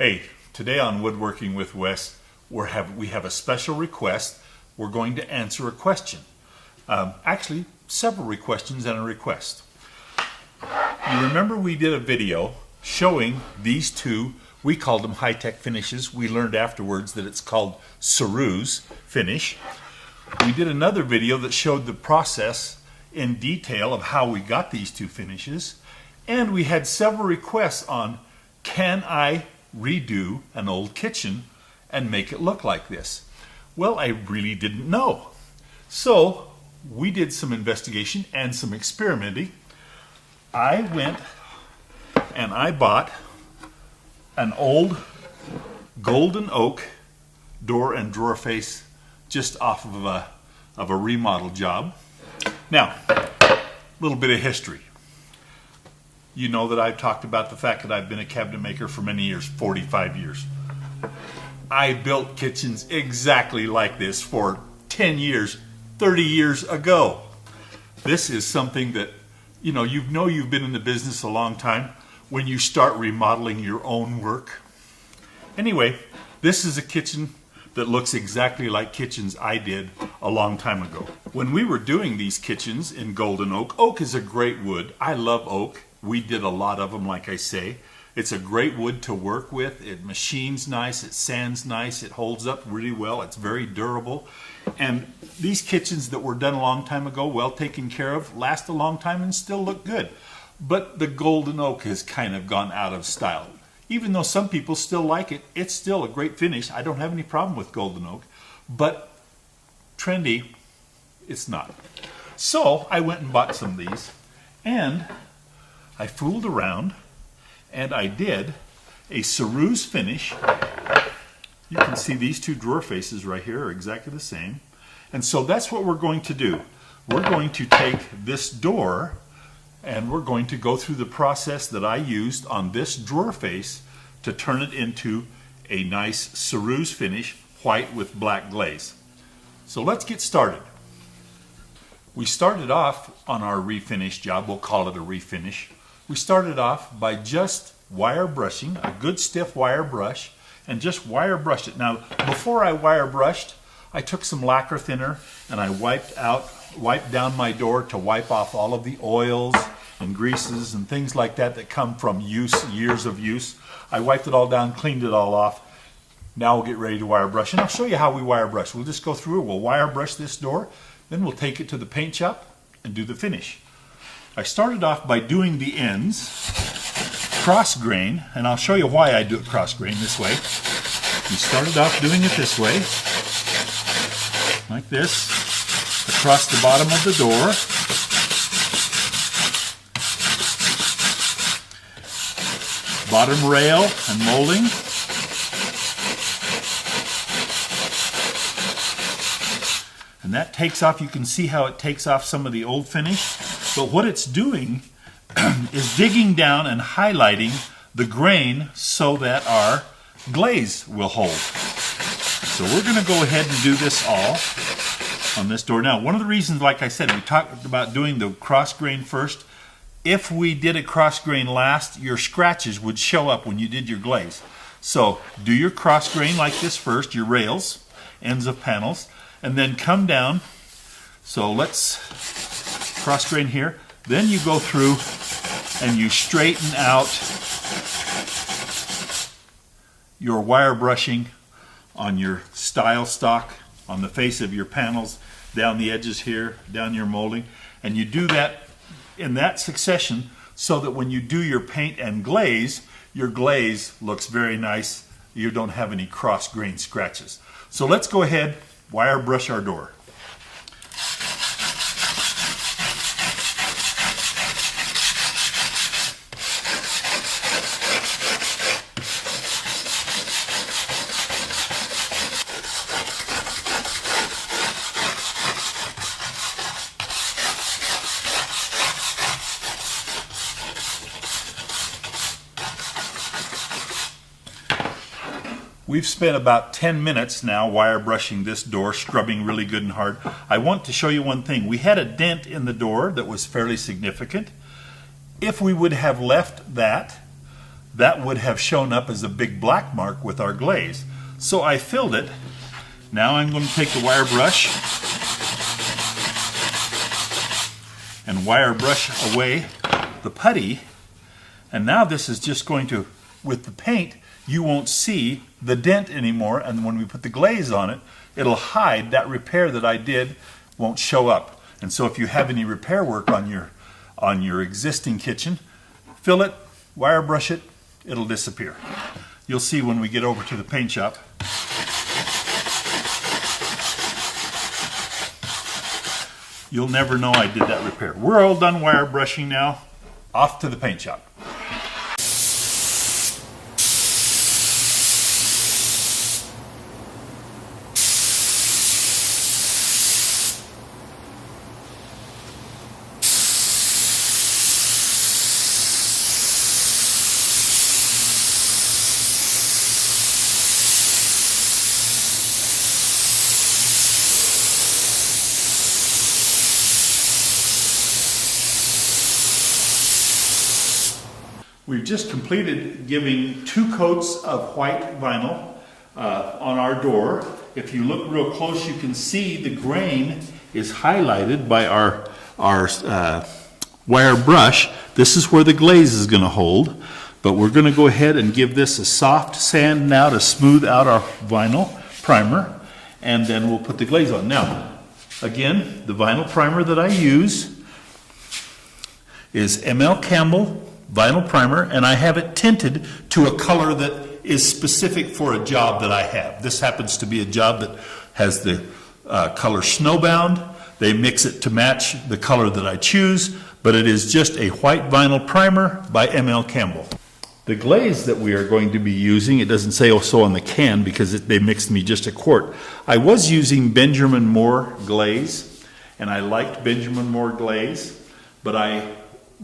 Hey, today on Woodworking with Wes, we have a special request. We're going to answer a question. Actually, several questions and a request. You remember we did a video showing these two, we called them high-tech finishes. We learned afterwards that it's called ceruse finish. We did another video that showed the process in detail of how we got these two finishes. And we had several requests on, can I redo an old kitchen and make it look like this? Well, I really didn't know. So we did some investigation and some experimenting. I went and I bought an old golden oak door and drawer face just off of a remodel job. Now, a little bit of history. You know that I've talked about the fact that I've been a cabinet maker for many years, 45 years. I built kitchens exactly like this for 10 years, 30 years ago. This is something that, you've been in the business a long time when you start remodeling your own work. Anyway, this is a kitchen that looks exactly like kitchens I did a long time ago. When we were doing these kitchens in golden oak, oak is a great wood. I love oak. We did a lot of them, like I say. It's a great wood to work with. It machines nice, it sands nice, it holds up really well, it's very durable. And these kitchens that were done a long time ago, well taken care of, last a long time and still look good. But the golden oak has kind of gone out of style. Even though some people still like it, it's still a great finish. I don't have any problem with golden oak, but trendy, it's not. So I went and bought some of these, and I fooled around, and I did a ceruse finish. You can see these two drawer faces right here are exactly the same. And so that's what we're going to do. We're going to take this door and we're going to go through the process that I used on this drawer face to turn it into a nice ceruse finish, white with black glaze. So let's get started. We started off on our refinish job, we'll call it a refinish. We started off by just wire brushing, a good stiff wire brush, and just wire brushed it. Now, before I wire brushed, I took some lacquer thinner and I wiped down my door to wipe off all of the oils and greases and things like that that come from years of use. I wiped it all down, cleaned it all off. Now we'll get ready to wire brush. And I'll show you how we wire brush. We'll just go through it, we'll wire brush this door, then we'll take it to the paint shop and do the finish. I started off by doing the ends cross grain, and I'll show you why I do it cross grain this way. We started off doing it this way, like this, across the bottom of the door. Bottom rail and molding. And that takes off, you can see how it takes off some of the old finish. But what it's doing is digging down and highlighting the grain so that our glaze will hold. So we're going to go ahead and do this all on this door. Now, one of the reasons, like I said, we talked about doing the cross grain first. If we did a cross grain last, your scratches would show up when you did your glaze. So do your cross grain like this first, your rails, ends of panels, and then come down. So let's cross grain here. Then you go through and you straighten out your wire brushing on your style stock, on the face of your panels, down the edges here, down your molding. And you do that in that succession so that when you do your paint and glaze, your glaze looks very nice. You don't have any cross grain scratches. So let's go ahead, wire brush our door. We've spent about 10 minutes now wire brushing this door, scrubbing really good and hard. I want to show you one thing. We had a dent in the door that was fairly significant. If we would have left that, that would have shown up as a big black mark with our glaze. So I filled it. Now I'm going to take the wire brush and wire brush away the putty. And now this is just going to, with the paint, you won't see the dent anymore, and when we put the glaze on it, it'll hide that repair that I did, won't show up. And so if you have any repair work on your existing kitchen, fill it, wire brush it, it'll disappear. You'll see when we get over to the paint shop. You'll never know I did that repair. We're all done wire brushing now. Off to the paint shop. We've just completed giving 2 coats of white vinyl on our door. If you look real close, you can see the grain is highlighted by our wire brush. This is where the glaze is going to hold, but we're going to go ahead and give this a soft sand now to smooth out our vinyl primer, and then we'll put the glaze on. Now, again, the vinyl primer that I use is ML Campbell vinyl primer, and I have it tinted to a color that is specific for a job that I have. This happens to be a job that has the color Snowbound. They mix it to match the color that I choose, but it is just a white vinyl primer by ML Campbell. The glaze that we are going to be using, it doesn't say so on the can because they mixed me just a quart. I was using Benjamin Moore glaze, and I liked Benjamin Moore glaze, but I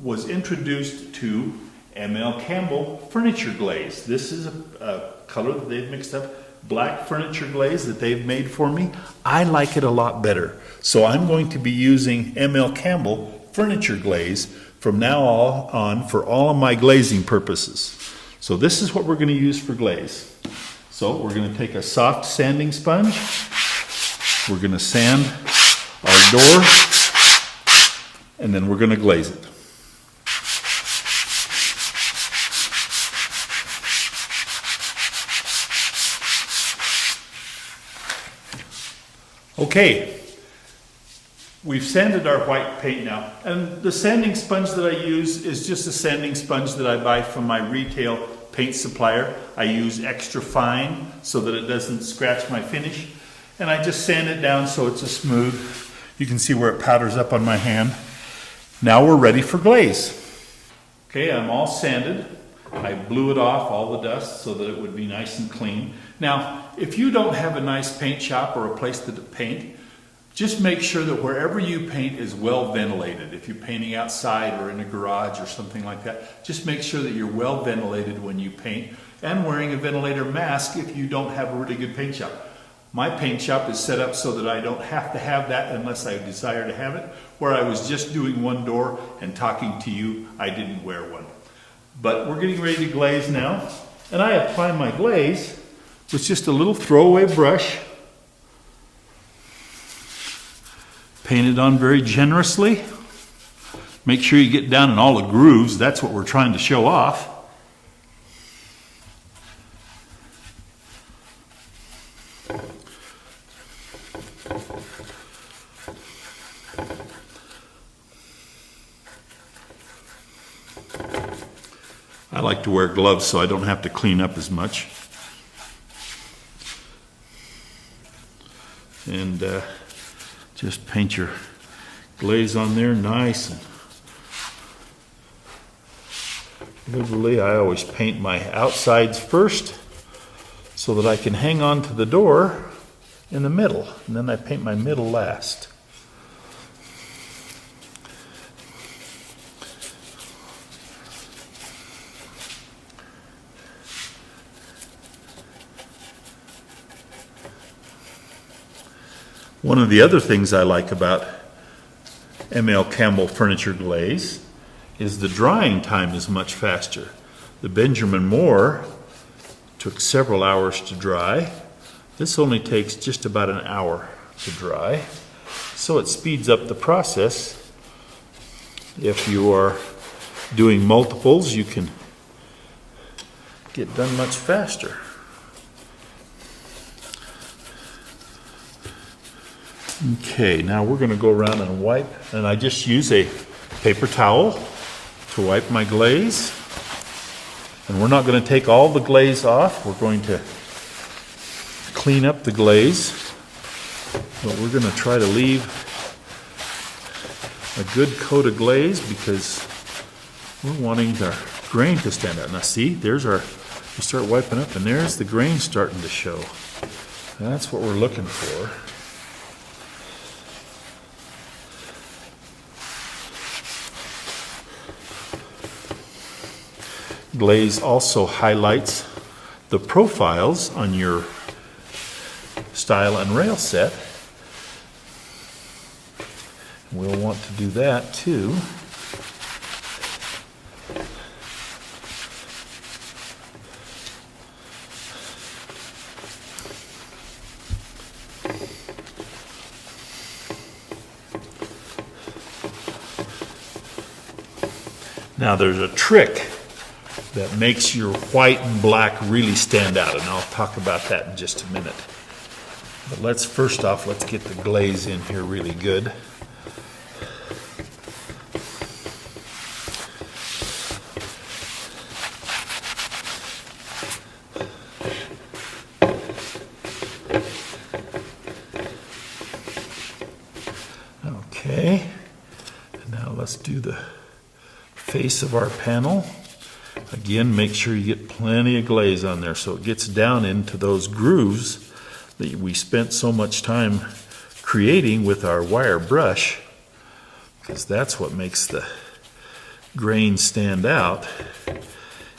was introduced to ML Campbell furniture glaze. This is a color that they've mixed up, black furniture glaze that they've made for me. I like it a lot better. So I'm going to be using ML Campbell furniture glaze from now on for all of my glazing purposes. So this is what we're going to use for glaze. So we're going to take a soft sanding sponge. We're going to sand our door, and then we're going to glaze it. Okay, we've sanded our white paint now, and the sanding sponge that I use is just a sanding sponge that I buy from my retail paint supplier. I use extra fine so that it doesn't scratch my finish, and I just sand it down so it's a smooth. You can see where it powders up on my hand. Now we're ready for glaze. Okay, I'm all sanded. I blew it off, all the dust, so that it would be nice and clean. Now, if you don't have a nice paint shop or a place to paint, just make sure that wherever you paint is well ventilated. If you're painting outside or in a garage or something like that, just make sure that you're well ventilated when you paint, and wearing a ventilator mask if you don't have a really good paint shop. My paint shop is set up so that I don't have to have that unless I desire to have it. Where I was just doing one door and talking to you, I didn't wear one. But we're getting ready to glaze now, and I apply my glaze with just a little throwaway brush. Paint it on very generously. Make sure you get down in all the grooves. That's what we're trying to show off. I like to wear gloves so I don't have to clean up as much. And just paint your glaze on there nice and liberally. I always paint my outsides first so that I can hang on to the door in the middle, and then I paint my middle last. One of the other things I like about ML Campbell furniture glaze is the drying time is much faster. The Benjamin Moore took several hours to dry. This only takes just about an hour to dry. So it speeds up the process. If you are doing multiples, you can get done much faster. Okay, now we're going to go around and wipe, and I just use a paper towel to wipe my glaze. And we're not going to take all the glaze off. We're going to clean up the glaze, but we're going to try to leave a good coat of glaze because we're wanting our grain to stand out. Now see, there's our, we start wiping up and there's the grain starting to show. That's what we're looking for. Glaze also highlights the profiles on your stile and rail set. We'll want to do that too. Now there's a trick that makes your white and black really stand out, and I'll talk about that in just a minute. But let's get the glaze in here really good. Okay, and now let's do the face of our panel. Again, make sure you get plenty of glaze on there so it gets down into those grooves that we spent so much time creating with our wire brush, because that's what makes the grain stand out,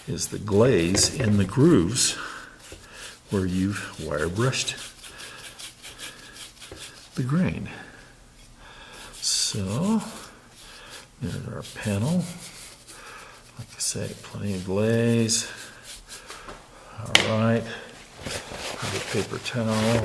is the glaze in the grooves where you've wire brushed the grain. So, there's our panel. Like I say, plenty of glaze. All right, the paper towel.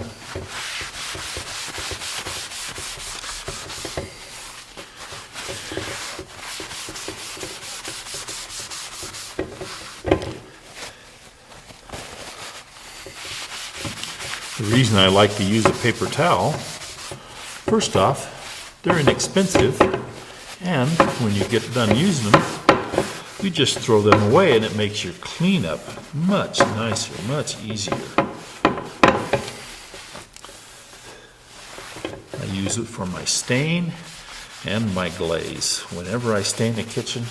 The reason I like to use a paper towel, first off, they're inexpensive, and when you get done using them, you just throw them away and it makes your cleanup much nicer, much easier. I use it for my stain and my glaze. Whenever I stain the kitchen,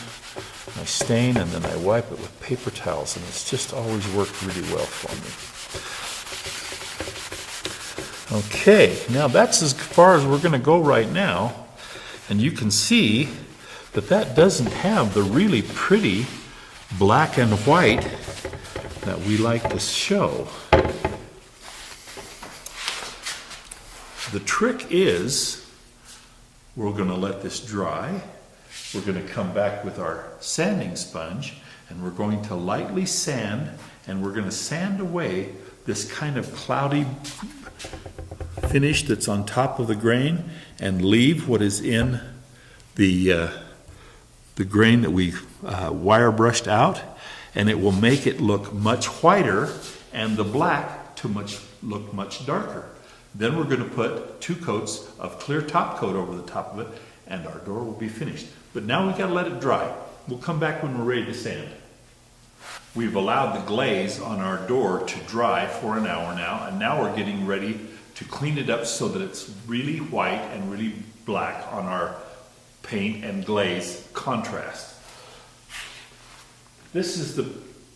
I stain and then I wipe it with paper towels, and it's just always worked really well for me. Okay, now that's as far as we're going to go right now, and you can see that that doesn't have the really pretty black and white that we like to show. The trick is we're going to let this dry. We're going to come back with our sanding sponge and we're going to lightly sand, and we're going to sand away this kind of cloudy finish that's on top of the grain and leave what is in the grain that we wire brushed out, and it will make it look much whiter and the black to look much darker. Then we're going to put 2 coats of clear top coat over the top of it, and our door will be finished. But now we've got to let it dry. We'll come back when we're ready to sand. We've allowed the glaze on our door to dry for an hour now, and now we're getting ready to clean it up so that it's really white and really black on our paint and glaze contrast. This is the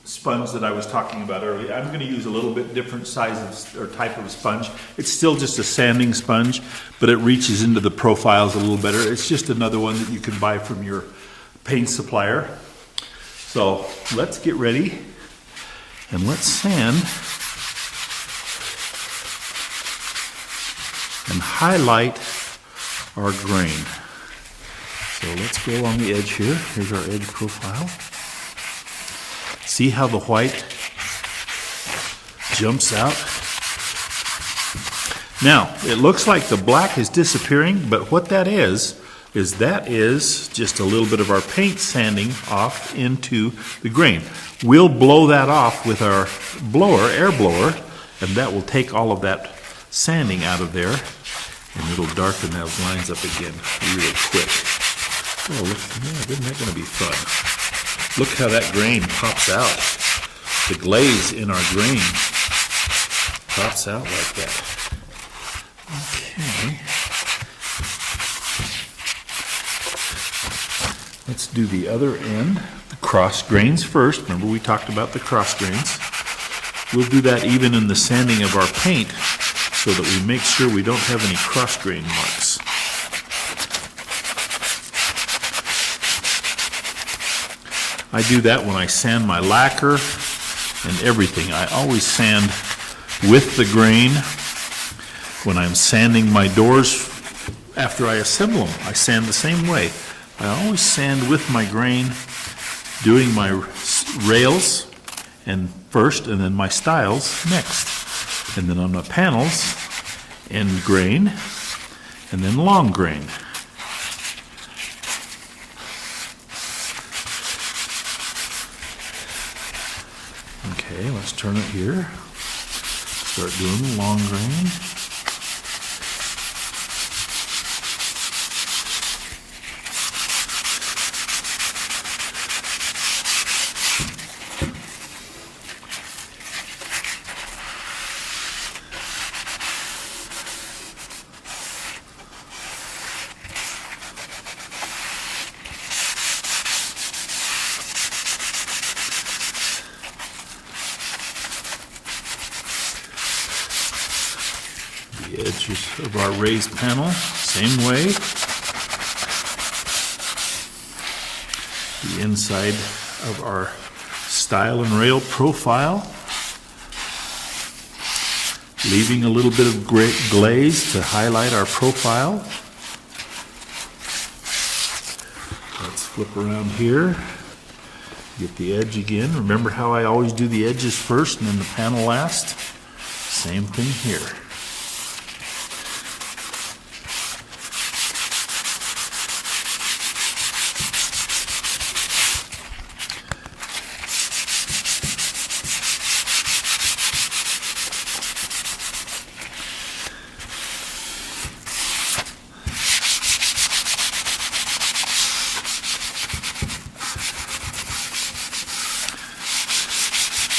sponge that I was talking about earlier. I'm going to use a little bit different size or type of sponge. It's still just a sanding sponge, but it reaches into the profiles a little better. It's just another one that you can buy from your paint supplier. So let's get ready and let's sand and highlight our grain. So let's go along the edge here. Here's our edge profile. See how the white jumps out? Now, it looks like the black is disappearing, but what that is just a little bit of our paint sanding off into the grain. We'll blow that off with our blower, air blower, and that will take all of that sanding out of there, and it'll darken those lines up again really quick. Oh, look, yeah, isn't that going to be fun? Look how that grain pops out. The glaze in our grain pops out like that. Okay. Let's do the other end, the cross grains first. Remember we talked about the cross grains. We'll do that even in the sanding of our paint so that we make sure we don't have any cross grain marks. I do that when I sand my lacquer and everything. I always sand with the grain. When I'm sanding my doors after I assemble them, I sand the same way. I always sand with my grain, doing my rails and first, and then my stiles next. And then on my panels, end grain, and then long grain. Okay, let's turn it here. Start doing the long grain. The edges of our raised panel, same way. The inside of our stile and rail profile, leaving a little bit of glaze to highlight our profile. Let's flip around here, get the edge again. Remember how I always do the edges first and then the panel last? Same thing here.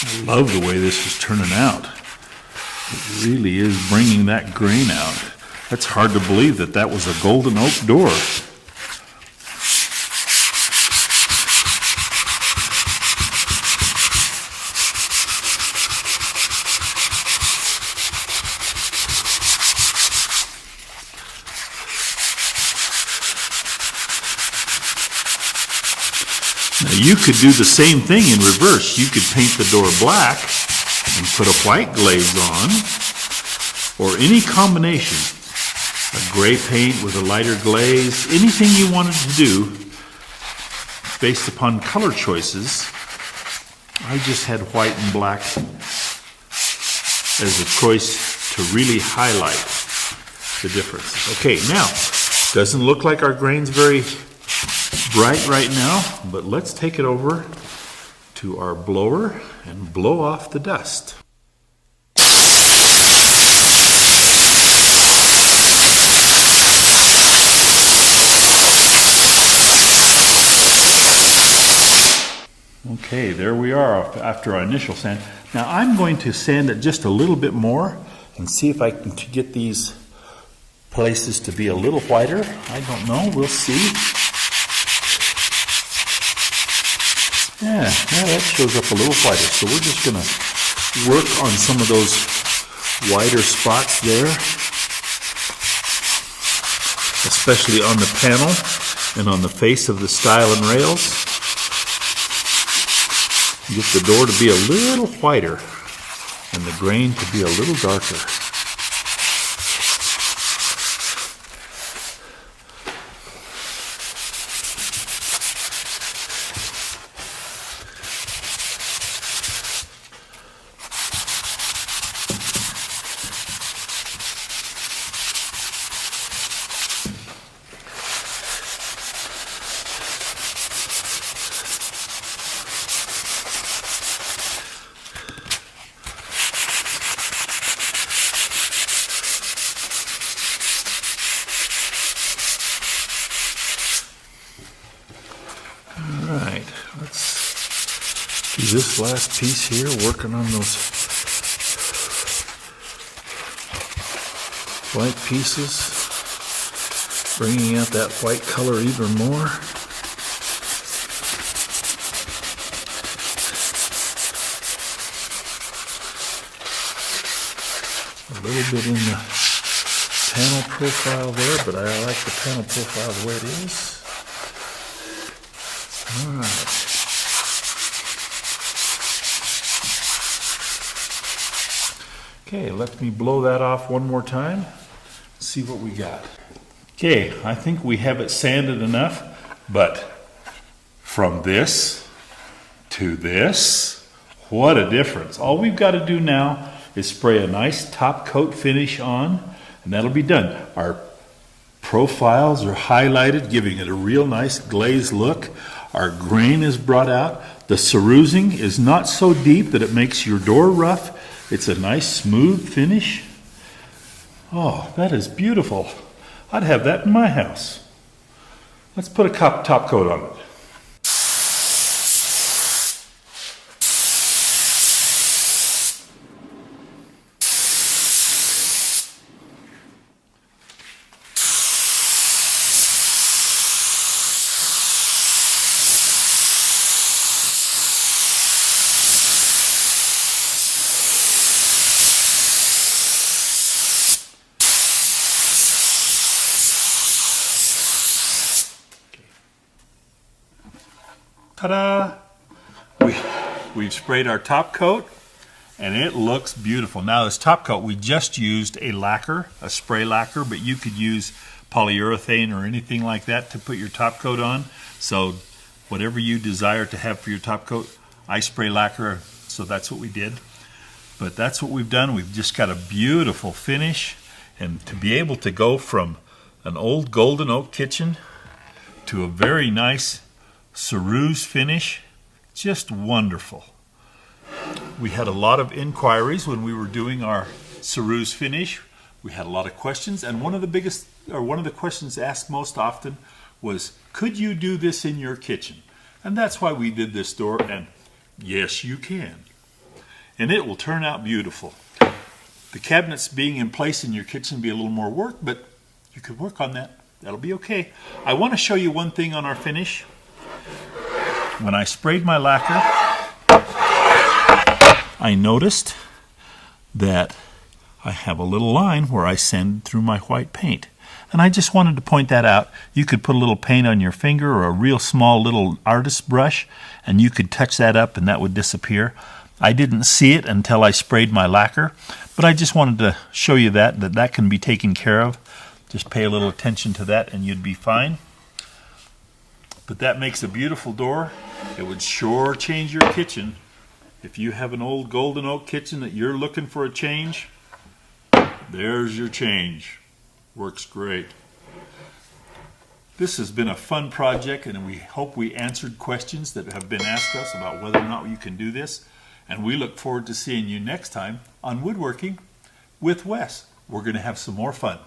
I love the way this is turning out. It really is bringing that grain out. That's hard to believe that that was a golden oak door. Now you could do the same thing in reverse. You could paint the door black and put a white glaze on, or any combination. A gray paint with a lighter glaze, anything you wanted to do based upon color choices. I just had white and black as a choice to really highlight the difference. Okay, now, doesn't look like our grain's very bright right now, but let's take it over to our blower and blow off the dust. Okay, there we are after our initial sand. Now I'm going to sand it just a little bit more and see if I can get these places to be a little whiter. I don't know, we'll see. Yeah, that shows up a little whiter. So we're just going to work on some of those whiter spots there, especially on the panel and on the face of the stile and rails. Get the door to be a little whiter and the grain to be a little darker. this last piece here, working on those white pieces, bringing out that white color even more. A little bit in the panel profile there, but I like the panel profile the way it is. All right. Okay, let me blow that off one more time. See what we got. Okay, I think we have it sanded enough, but from this to this, what a difference. All we've got to do now is spray a nice top coat finish on, and that'll be done. Our profiles are highlighted, giving it a real nice glazed look. Our grain is brought out. The cerusing is not so deep that it makes your door rough. It's a nice smooth finish. Oh, that is beautiful. I'd have that in my house. Let's put a top coat on it. Ta-da! We've sprayed our top coat, and it looks beautiful. Now this top coat, we just used a lacquer, a spray lacquer, but you could use polyurethane or anything like that to put your top coat on. So whatever you desire to have for your top coat, I spray lacquer, so that's what we did. But that's what we've done. We've just got a beautiful finish, and to be able to go from an old golden oak kitchen to a very nice ceruse finish, just wonderful. We had a lot of inquiries when we were doing our ceruse finish. We had a lot of questions, and one of the questions asked most often was, could you do this in your kitchen? And that's why we did this door, and yes, you can. And it will turn out beautiful. The cabinets being in place in your kitchen will be a little more work, but you could work on that. That'll be okay. I want to show you one thing on our finish. When I sprayed my lacquer, I noticed that I have a little line where I sanded through my white paint. And I just wanted to point that out. You could put a little paint on your finger or a real small little artist's brush, and you could touch that up and that would disappear. I didn't see it until I sprayed my lacquer, but I just wanted to show you that can be taken care of. Just pay a little attention to that and you'd be fine. But that makes a beautiful door. It would sure change your kitchen. If you have an old golden oak kitchen that you're looking for a change, there's your change. Works great. This has been a fun project, and we hope we answered questions that have been asked us about whether or not you can do this. And we look forward to seeing you next time on Woodworking with Wes. We're going to have some more fun.